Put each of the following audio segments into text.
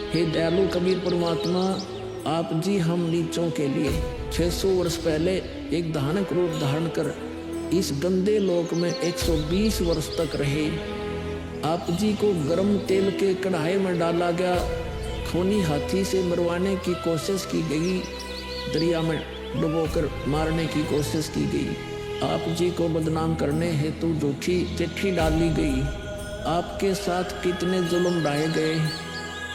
हे दयालु कबीर परमात्मा, आप जी हम नीचों के लिए 600 वर्ष पहले एक धानक रूप धारण कर इस गंदे लोक में 120 वर्ष तक रहे। आप जी को गर्म तेल के कढ़ाई में डाला गया, खूनी हाथी से मरवाने की कोशिश की गई, दरिया में डुबोकर मारने की कोशिश की गई। आप जी को बदनाम करने हेतु झूठी चिट्ठी डाली गई। आपके साथ कितने जुल्म ढाए गए,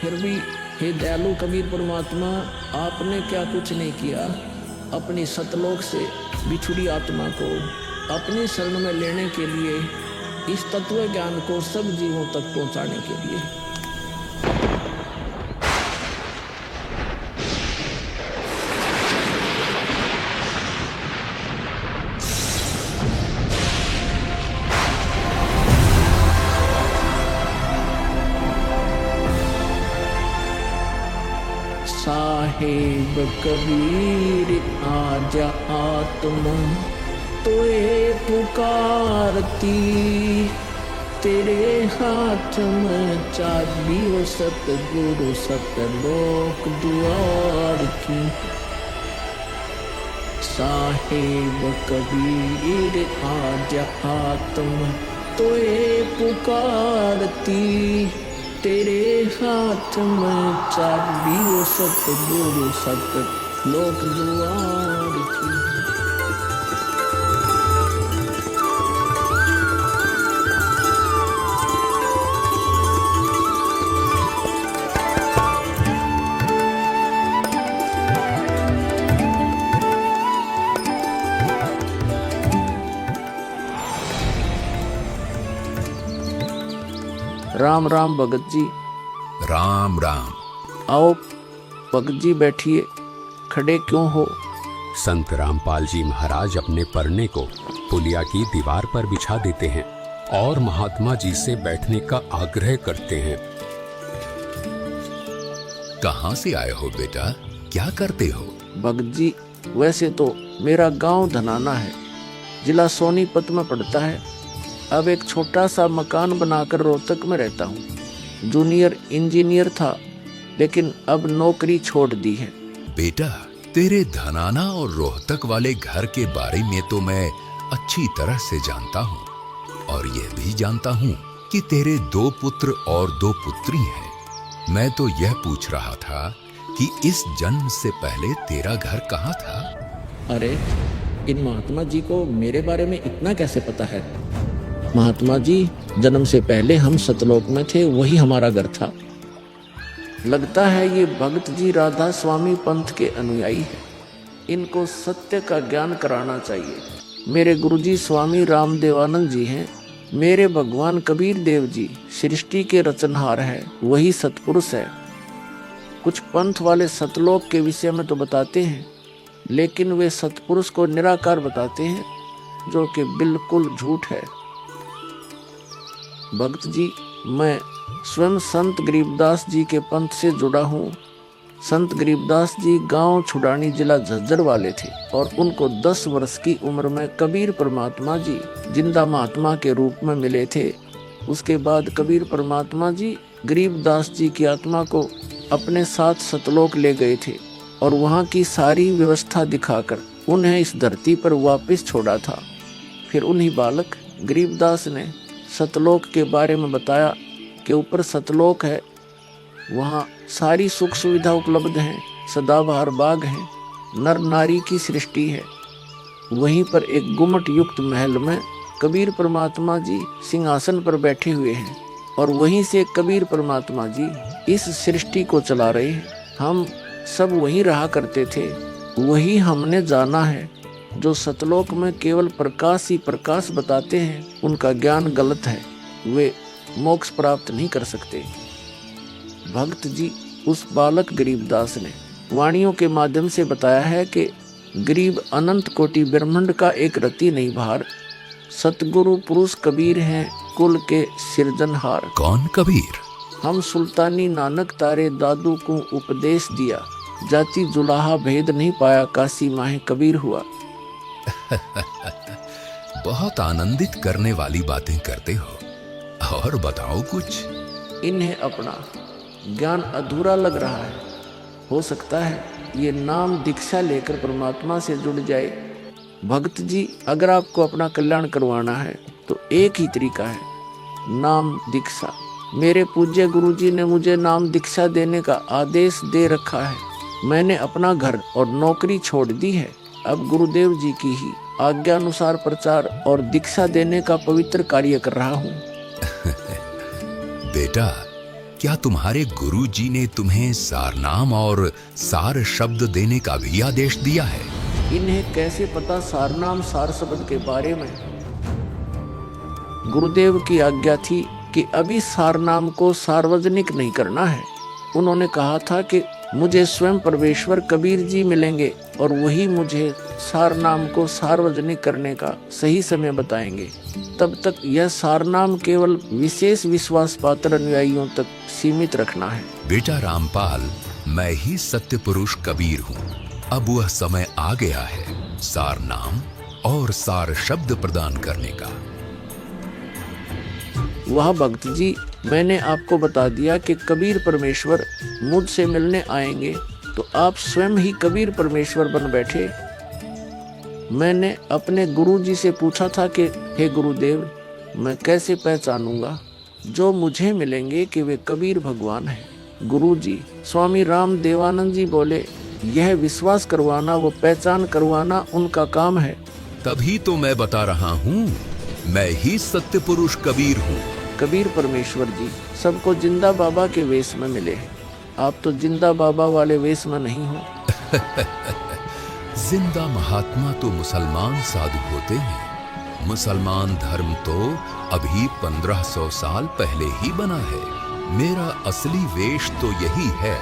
फिर भी हे दयालु कबीर परमात्मा, आपने क्या कुछ नहीं किया। अपनी सतलोक से बिछुड़ी आत्मा को अपनी शरण में लेने के लिए, इस तत्व ज्ञान को सब जीवों तक पहुंचाने के लिए। साहेब कबीर आजा आत्मा तोए पुकारती, तेरे हाथ में चाबी हो सतगुरु सतलोक द्वार की। साहेब कबीर आजा आत्मा तोए पुकारती, तेरे हाथ में चाबी हो सतगुरु सतलोक द्वार की। राम राम भगत जी। राम राम। आओ भगत जी बैठिए, खड़े क्यों हो? संत रामपाल जी महाराज अपने परने को पुलिया की दीवार पर बिछा देते हैं और महात्मा जी से बैठने का आग्रह करते हैं। कहाँ से आए हो बेटा, क्या करते हो? भगत जी, वैसे तो मेरा गांव धनाना है, जिला सोनीपत में पड़ता है। अब एक छोटा सा मकान बनाकर रोहतक में रहता हूँ। जूनियर इंजीनियर था, लेकिन अब नौकरी छोड़ दी है। बेटा, तेरे धनाना और रोहतक वाले घर के बारे में तो मैं अच्छी तरह से जानता हूँ और यह भी जानता हूँ कि तेरे 2 पुत्र और 2 पुत्री हैं। मैं तो यह पूछ रहा था कि इस जन्म से पहले तेरा घर कहाँ था? अरे, इन महात्मा जी को मेरे बारे में इतना कैसे पता है? महात्मा जी, जन्म से पहले हम सतलोक में थे, वही हमारा घर था। लगता है ये भगत जी राधा स्वामी पंथ के अनुयायी हैं। इनको सत्य का ज्ञान कराना चाहिए। मेरे गुरुजी स्वामी रामदेवानंद जी हैं। मेरे भगवान कबीर देव जी सृष्टि के रचनहार है, वही सतपुरुष है। कुछ पंथ वाले सतलोक के विषय में तो बताते हैं, लेकिन वे सतपुरुष को निराकार बताते हैं, जो कि बिल्कुल झूठ है। भक्त जी, मैं स्वयं संत गरीबदास जी के पंथ से जुड़ा हूँ। संत गरीबदास जी गांव छुड़ानी जिला झज्जर वाले थे और उनको 10 वर्ष की उम्र में कबीर परमात्मा जी जिंदा महात्मा के रूप में मिले थे। उसके बाद कबीर परमात्मा जी गरीबदास जी की आत्मा को अपने साथ सतलोक ले गए थे और वहाँ की सारी व्यवस्था दिखाकर उन्हें इस धरती पर वापस छोड़ा था। फिर उन्हीं बालक गरीबदास ने सतलोक के बारे में बताया कि ऊपर सतलोक है, वहाँ सारी सुख सुविधा उपलब्ध हैं, सदाबहार बाग हैं, नर नारी की सृष्टि है। वहीं पर एक गुम्मट युक्त महल में कबीर परमात्मा जी सिंहासन पर बैठे हुए हैं और वहीं से कबीर परमात्मा जी इस सृष्टि को चला रहे हैं। हम सब वहीं रहा करते थे, वही हमने जाना है। जो सतलोक में केवल प्रकाश ही प्रकाश बताते हैं, उनका ज्ञान गलत है, वे मोक्ष प्राप्त नहीं कर सकते। भक्त जी, उस बालक गरीबदास ने वाणियों के माध्यम से बताया है कि गरीब अनंत कोटि ब्रह्मांड का एक रति नहीं भार, सतगुरु पुरुष कबीर हैं कुल के सिरजनहार। कौन कबीर? हम सुल्तानी नानक तारे दादू को उपदेश दिया, जाति जुलाहा भेद नहीं पाया, काशी माहे कबीर हुआ। बहुत आनंदित करने वाली बातें करते हो, और बताओ कुछ। इन्हें अपना ज्ञान अधूरा लग रहा है। हो सकता है ये नाम दीक्षा लेकर परमात्मा से जुड़ जाए। भक्त जी, अगर आपको अपना कल्याण करवाना है तो एक ही तरीका है, नाम दीक्षा। मेरे पूज्य गुरु जी ने मुझे नाम दीक्षा देने का आदेश दे रखा है। मैंने अपना घर और नौकरी छोड़ दी है। अब गुरुदेव जी की ही आज्ञा अनुसार प्रचार और दीक्षा देने का पवित्र कार्य कर रहा हूँ। बेटा, क्या तुम्हारे गुरु जी ने तुम्हें सारनाम और सार शब्द देने का भी आदेश दिया है? इन्हें कैसे पता सारनाम सार शब्द के बारे में? गुरुदेव की आज्ञा थी कि अभी सारनाम को सार्वजनिक नहीं करना है। उन्होंने कहा था कि मुझे स्वयं परमेश्वर कबीर जी मिलेंगे और वही मुझे सारनाम को सार्वजनिक करने का सही समय बताएंगे। तब तक यह सारनाम केवल विशेष विश्वास पात्र अनुयायियों तक सीमित रखना है। बेटा रामपाल, मैं ही सत्य पुरुष कबीर हूँ। अब वह समय आ गया है सारनाम और सार शब्द प्रदान करने का। वह भक्त जी, मैंने आपको बता दिया कि कबीर परमेश्वर मुझसे मिलने आएंगे, तो आप स्वयं ही कबीर परमेश्वर बन बैठे। मैंने अपने गुरु जी से पूछा था कि हे गुरुदेव, मैं कैसे पहचानूंगा जो मुझे मिलेंगे कि वे कबीर भगवान हैं? गुरु जी स्वामी राम देवानंद जी बोले, यह विश्वास करवाना व पहचान करवाना उनका काम है। तभी तो मैं बता रहा हूँ, मैं ही सत्य पुरुष कबीर हूँ। कबीर परमेश्वर जी सबको जिंदा बाबा के वेश में मिले हैं। आप तो जिंदा बाबा वाले वेश में नहीं हो। जिंदा महात्मा तो मुसलमान साधु होते हैं। मुसलमान धर्म तो अभी 1500 साल पहले ही बना है। मेरा असली वेश तो यही है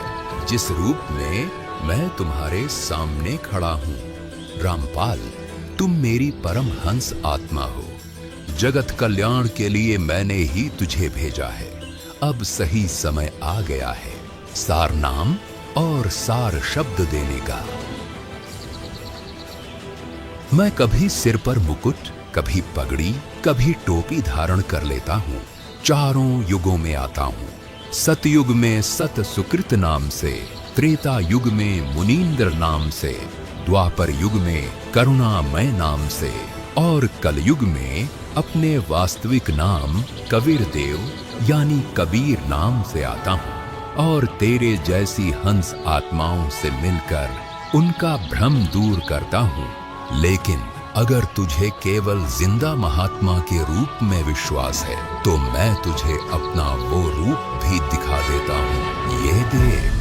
जिस रूप में मैं तुम्हारे सामने खड़ा हूँ। रामपाल, तुम मेरी परम हंस आत्मा हो। जगत कल्याण के लिए मैंने ही तुझे भेजा है। अब सही समय आ गया है सार नाम और सार शब्द देने का। मैं कभी सिर पर मुकुट, कभी पगड़ी, कभी टोपी धारण कर लेता हूँ। चारों युगों में आता हूँ। सतयुग में सत सुकृत नाम से, त्रेता युग में मुनींद्र नाम से, द्वापर युग में करुणामय नाम से और कलयुग में अपने वास्तविक नाम कबीर देव यानी कबीर नाम से आता हूँ और तेरे जैसी हंस आत्माओं से मिलकर उनका भ्रम दूर करता हूँ। लेकिन अगर तुझे केवल जिंदा महात्मा के रूप में विश्वास है तो मैं तुझे अपना वो रूप भी दिखा देता हूँ। ये देख।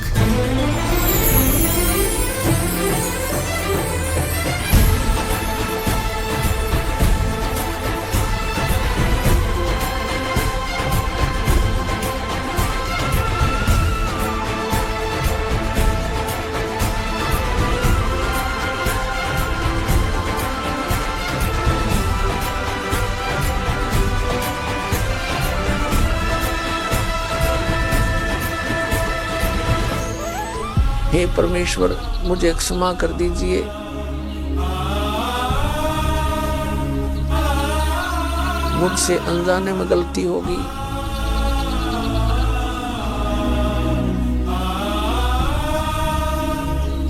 हे परमेश्वर, मुझे क्षमा कर दीजिए। मुझसे अनजाने में गलती होगी।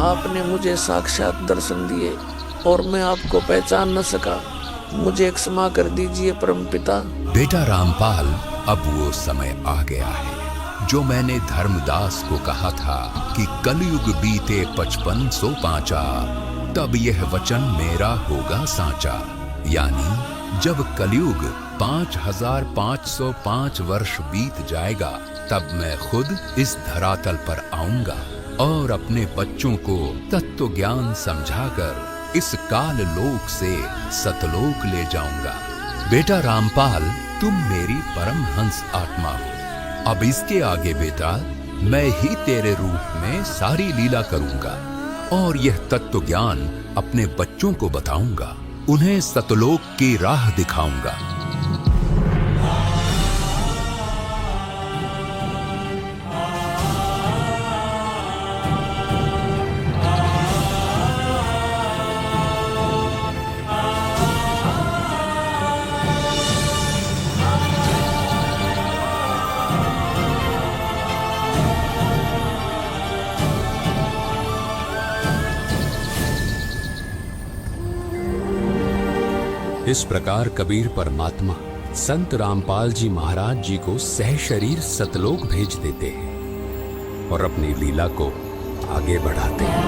आपने मुझे साक्षात दर्शन दिए और मैं आपको पहचान न सका। मुझे क्षमा कर दीजिए परमपिता। बेटा रामपाल, अब वो समय आ गया है जो मैंने धर्मदास को कहा था कि कलयुग बीते 5500 पांचा, तब यह वचन मेरा होगा साचा। यानी जब कलयुग 5505 वर्ष बीत जाएगा तब मैं खुद इस धरातल पर आऊंगा और अपने बच्चों को तत्व ज्ञान समझाकर इस काल लोक से सतलोक ले जाऊंगा। बेटा रामपाल, तुम मेरी परम हंस आत्मा हो। अब इसके आगे बेटा मैं ही तेरे रूप में सारी लीला करूंगा और यह तत्व ज्ञान अपने बच्चों को बताऊंगा, उन्हें सतलोक की राह दिखाऊंगा। इस प्रकार कबीर परमात्मा संत रामपाल जी महाराज जी को सह शरीर सतलोक भेज देते हैं और अपनी लीला को आगे बढ़ाते हैं।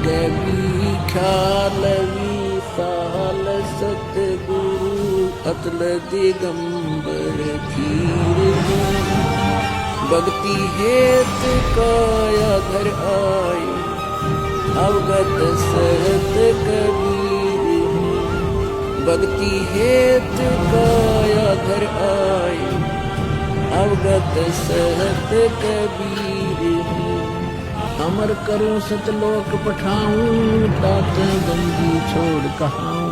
गवी ख्यालवी साल सतगुरु अतल दिगंबर धीर भक्ति हेत काया धर आए अवगत सहत कबीर भक्ति हेत काया धर आए अवगत सहत कबीर अमर करूं सतलोक पठाऊं तात बंदी छोड़ कहाऊं